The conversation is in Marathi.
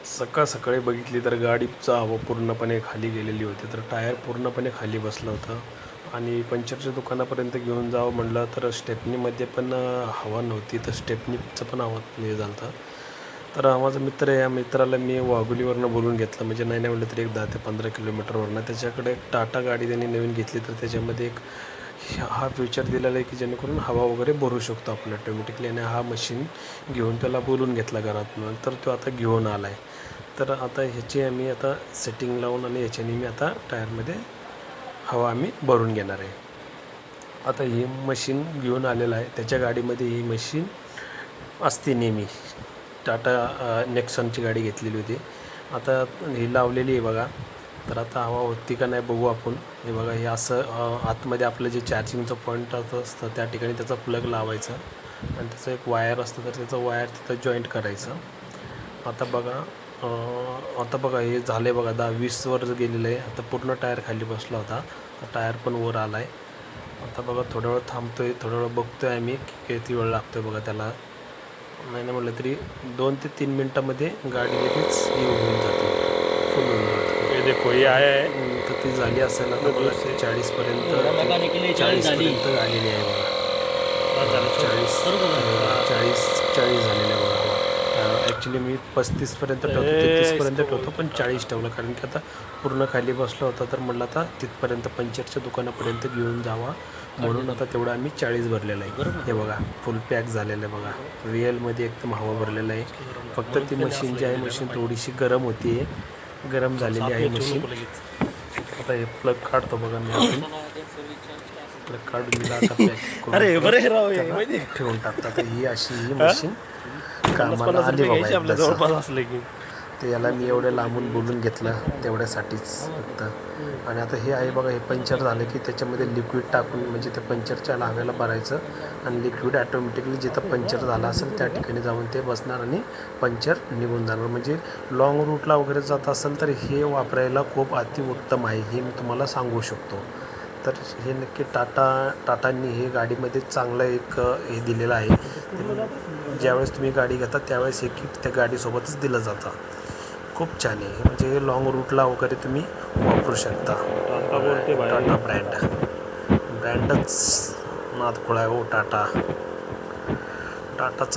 सकाळ सकाळी बघितली तर गाडीचा हवा पूर्णपणे खाली गेलेली होती. तर टायर पूर्णपणे खाली बसलं होतं आणि पंक्चरच्या दुकानापर्यंत घेऊन जावं म्हटलं तर स्टेपनीमध्ये पण हवा नव्हती. तर स्टेपनीचं पण हवा हे झालं होतं. तर माझा मित्र आहे, या मित्राला मी वाघोलीवरनं बोलून घेतलं. म्हणजे नाही नाही म्हटलं तरी एक 10 ते 15 किलोमीटरवरनं. त्याच्याकडे एक टाटा गाडी त्यांनी नवीन घेतली. तर त्याच्यामध्ये एक हा फीचर दिलेला आहे की जेणेकरून हवा वगैरे भरू शकतो आपण ऑटोमॅटिकली. आणि हा मशीन घेऊन त्याला बोलून घेतला घरातून. तर तो आता घेऊन आला आहे. तर आता ह्याची आम्ही आता सेटिंग लावून आणि ह्याच्याने मी आता टायरमध्ये हवा आम्ही भरून घेणार आहे. आता हे मशीन घेऊन आलेलं आहे. त्याच्या गाडीमध्ये ही मशीन असते नेहमी. टाटा नेक्सॉनची गाडी घेतलेली होती. आता ही लावलेली आहे बघा. तर आता हवा होती का नाही बघू आपण. हे बघा, हे असं आतमध्ये आपलं जे चार्जिंगचं पॉईंट असतं त्या ठिकाणी त्याचा प्लग लावायचं आणि त्याचं एक वायर असतं तर त्याचं वायर तिथं जॉईंट करायचं. आता बघा हे झालं आहे बघा, 10-20 वर गेलेलं आहे. आता पूर्ण टायर खाली बसला होता. टायर पण वर आला आहे. आता बघा थोडा वेळ थांबतो आहे, थोडा वेळ बघतो आहे आम्ही किती वेळ लागतो आहे बघा त्याला. नाही नाही म्हटलं तरी 2 ते 3 मिनटामध्ये गाडी लगेच हे होऊन जाते, फुल होऊन जाते. ये देखो ये आया है तर ती झाली असेल आता बघा 40पर्यंत, 40पर्यंत आलेली आहे बघा. 40 झालेलं आहे बघा. ॲक्च्युली मी 35पर्यंत ठेवतो, 33पर्यंत ठेवतो, पण 40 ठेवलं कारण की आता पूर्ण खाली बसला होता. तर म्हटलं आता तिथपर्यंत पंक्चरच्या दुकानापर्यंत घेऊन जावा म्हणून आता तेवढं आम्ही 40 भरलेलं आहे. हे बघा फुल पॅक झालेलं आहे बघा. रिअलमध्ये एकदम हवा भरलेलं आहे. फक्त ती मशीन जी आहे, मशीन थोडीशी गरम होती आहे, गरम झालेली आहे मशीन. आता हे प्लग काढतो बघा मी. आपण प्लग काढून दिला आता पॅक अरे बरे राव हे त्याला माहिती ठेवून टाकतात. तर ही अशी ही मशीन कामाला आली घ्यायची बाबा आपल्या एकदाचं. जवळपास असलं की ते याला मी एवढं लांबून बोलून घेतलं तेवढ्यासाठीच फक्त. आणि आता हे आहे बघा, हे पंक्चर झालं की त्याच्यामध्ये लिक्विड टाकून म्हणजे ते पंक्चरच्या लाव्याला भरायचं आणि लिक्विड ॲटोमॅटिकली जिथं पंक्चर झालं असेल त्या ठिकाणी जाऊन ते बसणार आणि पंक्चर निघून जाणार. म्हणजे लाँग रूटला वगैरे जात असेल तर हे वापरायला खूप अतिउत्तम आहे, हे मी तुम्हाला सांगू शकतो. तर हे नक्की टाटांनी हे गाडीमध्ये चांगलं एक हे दिलेलं आहे. ज्यावेळेस तुम्ही गाडी घेता त्यावेळेस हे किट त्या गाडीसोबतच दिलं जातं. खूप छान आहे, म्हणजे लाँग रूटला वगैरे तुम्ही वापरू शकता. टाटा ब्रँडच नादखुळा आहे हो. टाटाचा